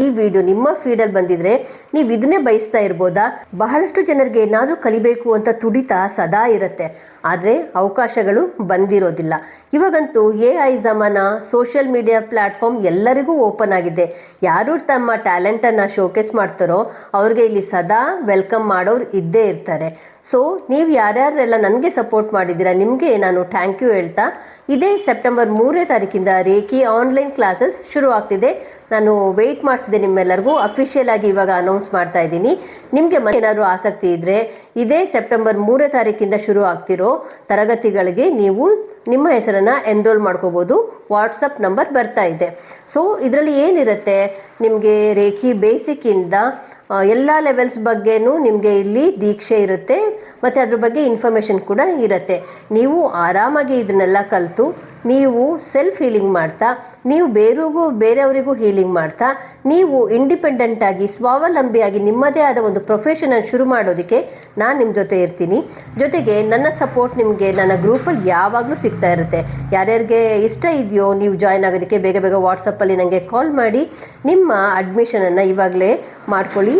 ಈ ವಿಡಿಯೋ ನಿಮ್ಮ ಫೀಡಲ್ಲಿ ಬಂದಿದ್ರೆ ನೀವು ಇದನ್ನೇ ಬಯಸ್ತಾ ಇರ್ಬೋದಾ? ಬಹಳಷ್ಟು ಜನರಿಗೆ ಏನಾದರೂ ಕಲಿಬೇಕು ಅಂತ ತುಡಿತ ಸದಾ ಇರುತ್ತೆ, ಆದರೆ ಅವಕಾಶಗಳು ಬಂದಿರೋದಿಲ್ಲ. ಇವಾಗಂತೂ AI ಜಮಾನ, ಸೋಷಿಯಲ್ ಮೀಡಿಯಾ ಪ್ಲ್ಯಾಟ್ಫಾರ್ಮ್ ಎಲ್ಲರಿಗೂ ಓಪನ್ ಆಗಿದೆ. ಯಾರು ತಮ್ಮ ಟ್ಯಾಲೆಂಟನ್ನು ಶೋಕೇಸ್ ಮಾಡ್ತಾರೋ ಅವ್ರಿಗೆ ಇಲ್ಲಿ ಸದಾ ವೆಲ್ಕಮ್ ಮಾಡೋರು ಇದ್ದೇ ಇರ್ತಾರೆ. ಸೊ ನೀವು ಯಾರ್ಯಾರೆಲ್ಲ ನನಗೆ ಸಪೋರ್ಟ್ ಮಾಡಿದ್ದೀರಾ ನಿಮಗೆ ನಾನು ಥ್ಯಾಂಕ್ ಯು ಹೇಳ್ತಾ, ಇದೇ ಸೆಪ್ಟೆಂಬರ್ 3ನೇ ತಾರೀಕಿಂದ ರೇಖಿ ಆನ್ಲೈನ್ ಕ್ಲಾಸಸ್ ಶುರು ಆಗ್ತಿದೆ. ನಾನು ವೆಯ್ಟ್ ಮಾಡಿಸಿದೆ ನಿಮ್ಮೆಲ್ಲರಿಗೂ. ಅಫಿಷಿಯಲ್ ಆಗಿ ಇವಾಗ ಅನೌನ್ಸ್ ಮಾಡ್ತಾ ಇದ್ದೀನಿ. ನಿಮಗೆ ಏನಾದರೂ ಆಸಕ್ತಿ ಇದ್ದರೆ ಇದೇ ಸೆಪ್ಟೆಂಬರ್ 3ನೇ ತಾರೀಕಿಂದ ಶುರು ಆಗ್ತಿರೋ ತರಗತಿಗಳಿಗೆ ನೀವು ನಿಮ್ಮ ಹೆಸರನ್ನು ಎನ್ರೋಲ್ ಮಾಡ್ಕೋಬೋದು. ವಾಟ್ಸಪ್ ನಂಬರ್ ಬರ್ತಾ ಇದೆ. ಸೊ ಇದರಲ್ಲಿ ಏನಿರುತ್ತೆ, ನಿಮಗೆ ರೇಖಿ ಬೇಸಿಕ್ಕಿಂದ ಎಲ್ಲ ಲೆವೆಲ್ಸ್ ಬಗ್ಗೆನೂ ನಿಮಗೆ ಇಲ್ಲಿ ದೀಕ್ಷೆ ಇರುತ್ತೆ ಮತ್ತು ಅದ್ರ ಬಗ್ಗೆ ಇನ್ಫಾರ್ಮೇಷನ್ ಕೂಡ ಇರುತ್ತೆ. ನೀವು ಆರಾಮಾಗಿ ಇದನ್ನೆಲ್ಲ ಕಲಿತು ನೀವು ಸೆಲ್ಫ್ ಹೀಲಿಂಗ್ ಮಾಡ್ತಾ, ನೀವು ಬೇರೆಯವರಿಗೂ ಹೀಲಿಂಗ್ ಮಾಡ್ತಾ, ನೀವು ಇಂಡಿಪೆಂಡೆಂಟಾಗಿ ಸ್ವಾವಲಂಬಿಯಾಗಿ ನಿಮ್ಮದೇ ಆದ ಒಂದು ಪ್ರೊಫೆಷನನ್ನು ಶುರು ಮಾಡೋದಕ್ಕೆ ನಾನು ನಿಮ್ಮ ಜೊತೆ ಇರ್ತೀನಿ. ಜೊತೆಗೆ ನನ್ನ ಸಪೋರ್ಟ್ ನಿಮಗೆ ನನ್ನ ಗ್ರೂಪಲ್ಲಿ ಯಾವಾಗಲೂ ಸಿಗ್ತಾ ಇರುತ್ತೆ. ಯಾರ್ಯಾರಿಗೆ ಇಷ್ಟ ಇದೆಯೋ ನೀವು ಜಾಯ್ನ್ ಆಗೋದಕ್ಕೆ ಬೇಗ ವಾಟ್ಸಪ್ಪಲ್ಲಿ ನನಗೆ ಕಾಲ್ ಮಾಡಿ ನಿಮ್ಮ ಅಡ್ಮಿಷನನ್ನು ಇವಾಗಲೇ ಮಾಡ್ಕೊಳ್ಳಿ.